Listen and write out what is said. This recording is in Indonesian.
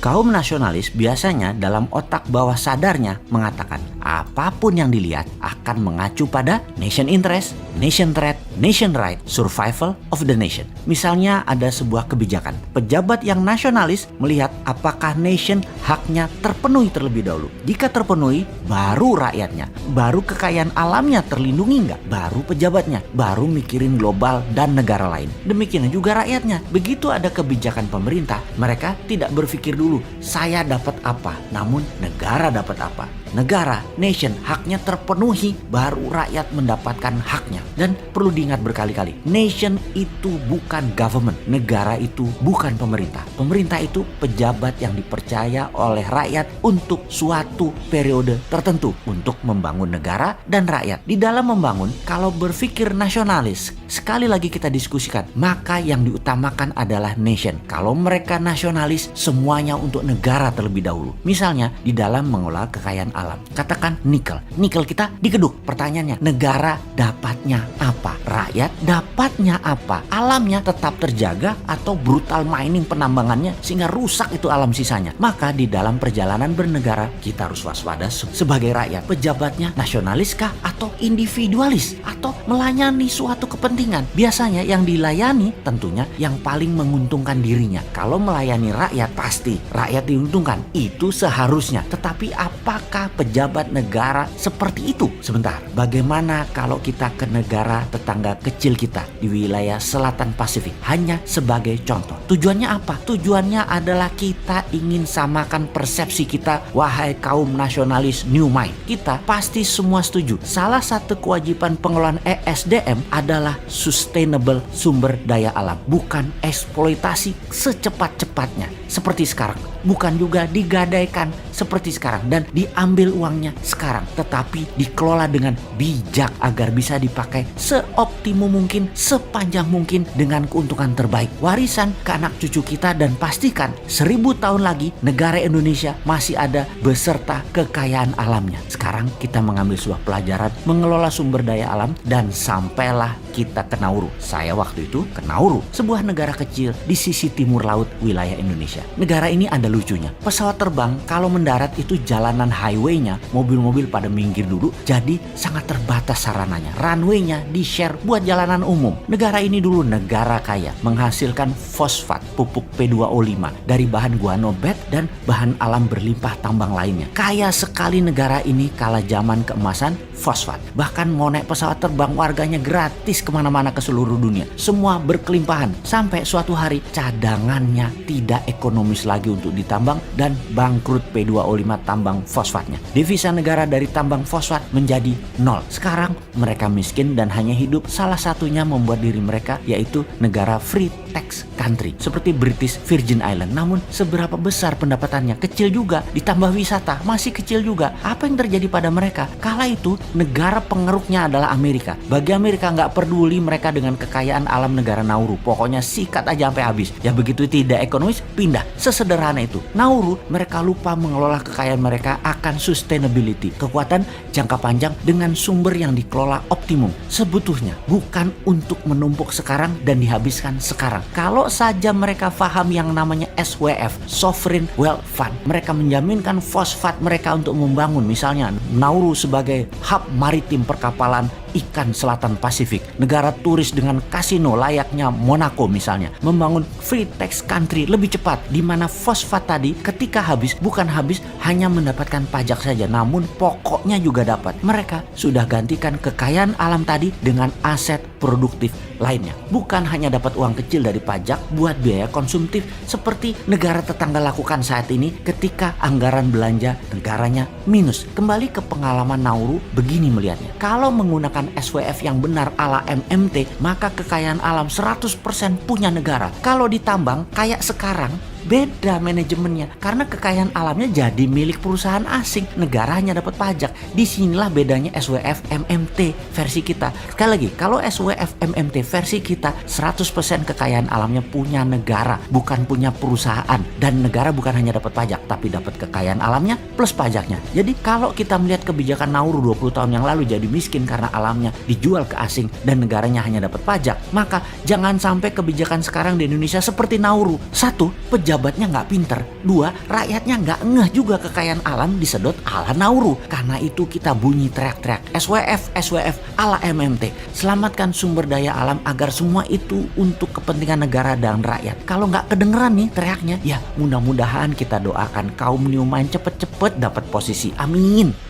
Kaum nasionalis biasanya dalam otak bawah sadarnya mengatakan apapun yang dilihat akan mengacu pada nation interest, nation threat, nation right, survival of the nation. Misalnya ada sebuah kebijakan. Pejabat yang nasionalis melihat apakah nation haknya terpenuhi terlebih dahulu. Jika terpenuhi, baru rakyatnya. Baru kekayaan alamnya terlindungi nggak? Baru pejabatnya. Baru mikirin global dan negara lain. Demikian juga rakyatnya. Begitu ada kebijakan pemerintah, mereka tidak berpikir dulu saya dapat apa, namun negara dapat apa. Negara, nation, haknya terpenuhi, baru rakyat mendapatkan haknya. Dan perlu diingat berkali-kali, nation itu bukan government, negara itu bukan pemerintah. Pemerintah itu pejabat yang dipercaya oleh rakyat untuk suatu periode tertentu untuk membangun negara dan rakyat. Di dalam membangun, kalau berpikir nasionalis, sekali lagi kita diskusikan, maka yang diutamakan adalah nation. Kalau mereka nasionalis, semuanya untuk negara terlebih dahulu. Misalnya, di dalam mengelola kekayaan alam. Katakan nikel. Nikel kita dikeduk. Pertanyaannya, negara dapatnya apa? Rakyat dapatnya apa? Alamnya tetap terjaga atau brutal mining penambangannya sehingga rusak itu alam sisanya? Maka di dalam perjalanan bernegara, kita harus waspada sebagai rakyat. Pejabatnya nasionaliskah atau individualis? Atau melayani suatu kepentingan? Biasanya yang dilayani tentunya yang paling menguntungkan dirinya. Kalau melayani rakyat, pasti rakyat diuntungkan. Itu seharusnya. Tetapi apakah pejabat negara seperti itu? Sebentar, bagaimana kalau kita ke negara tetangga kecil kita di wilayah selatan Pasifik? Hanya sebagai contoh. Tujuannya apa? Tujuannya adalah kita ingin samakan persepsi kita, wahai kaum nasionalis New Mind. Kita pasti semua setuju. Salah satu kewajiban pengelolaan ESDM adalah sustainable sumber daya alam, bukan eksploitasi secepat-cepatnya seperti sekarang. Bukan juga digadaikan seperti sekarang dan diambil uangnya sekarang, tetapi dikelola dengan bijak agar bisa dipakai seoptimum mungkin, sepanjang mungkin dengan keuntungan terbaik. Warisan ke anak cucu kita dan pastikan 1000 tahun lagi negara Indonesia masih ada beserta kekayaan alamnya. Sekarang kita mengambil sebuah pelajaran mengelola sumber daya alam dan sampailah kita ke Nauru. Saya waktu itu ke Nauru, sebuah negara kecil di sisi timur laut wilayah Indonesia. Negara ini ada lucunya. Pesawat terbang kalau mendarat itu jalanan highway-nya, mobil-mobil pada minggir dulu, jadi sangat terbatas sarananya. Runway-nya di-share buat jalanan umum. Negara ini dulu negara kaya, menghasilkan fosfat, pupuk P2O5 dari bahan guano bed dan bahan alam berlimpah tambang lainnya. Kaya sekali negara ini kala zaman keemasan fosfat. Bahkan mau naik pesawat terbang warganya gratis kemana-mana ke seluruh dunia. Semua berkelimpahan sampai suatu hari cadangannya tidak ekonomis lagi untuk ditambang dan bangkrut P2O5 tambang fosfatnya. Devisa negara dari tambang fosfat menjadi nol. Sekarang mereka miskin dan hanya hidup salah satunya membuat diri mereka yaitu negara free tax country seperti British Virgin Island. Namun seberapa besar pendapatannya? Kecil juga. Ditambah wisata masih kecil juga. Apa yang terjadi pada mereka? Kala itu negara pengeruknya adalah Amerika. Bagi Amerika nggak peduli mereka dengan kekayaan alam negara Nauru. Pokoknya sikat aja sampai habis. Ya begitu tidak ekonomis, pindah. Sesederhana itu. Nauru mereka lupa mengelola kekayaan mereka akan sustainability. Kekuatan jangka panjang dengan sumber yang dikelola optimum. Sebetulnya bukan untuk menumpuk sekarang dan dihabiskan sekarang. Kalau saja mereka paham yang namanya SWF, Sovereign Wealth Fund. Mereka menjaminkan fosfat mereka untuk membangun misalnya Nauru sebagai hub maritim perkapalan ikan selatan Pasifik, negara turis dengan kasino layaknya Monaco misalnya, membangun free tax country lebih cepat di mana fosfat tadi ketika habis bukan habis hanya mendapatkan pajak saja namun pokoknya juga dapat. Mereka sudah gantikan kekayaan alam tadi dengan aset produktif lainnya. Bukan hanya dapat uang kecil dari pajak buat biaya konsumtif seperti negara tetangga lakukan saat ini ketika anggaran belanja negaranya minus. Kembali ke pengalaman Nauru, begini melihatnya. Kalau menggunakan SWF yang benar ala MMT, maka kekayaan alam 100% punya negara. Kalau ditambang kayak sekarang, beda manajemennya karena kekayaan alamnya jadi milik perusahaan asing, negara hanya dapat pajak. Disinilah bedanya SWF MMT versi kita. Sekali lagi, kalau SWF MMT versi kita 100% kekayaan alamnya punya negara, bukan punya perusahaan, dan negara bukan hanya dapat pajak tapi dapat kekayaan alamnya plus pajaknya. Jadi kalau kita melihat kebijakan Nauru 20 tahun yang lalu jadi miskin karena alamnya dijual ke asing dan negaranya hanya dapat pajak, maka jangan sampai kebijakan sekarang di Indonesia seperti Nauru. Satu, pejabat pejabatnya nggak pinter. 2, rakyatnya nggak ngeh juga kekayaan alam disedot ala Nauru. Karena itu kita bunyi teriak-teriak SWF, SWF ala MMT. Selamatkan sumber daya alam agar semua itu untuk kepentingan negara dan rakyat. Kalau nggak kedengeran nih teriaknya, ya mudah-mudahan kita doakan kaum New Mind cepet-cepet dapat posisi. Amin.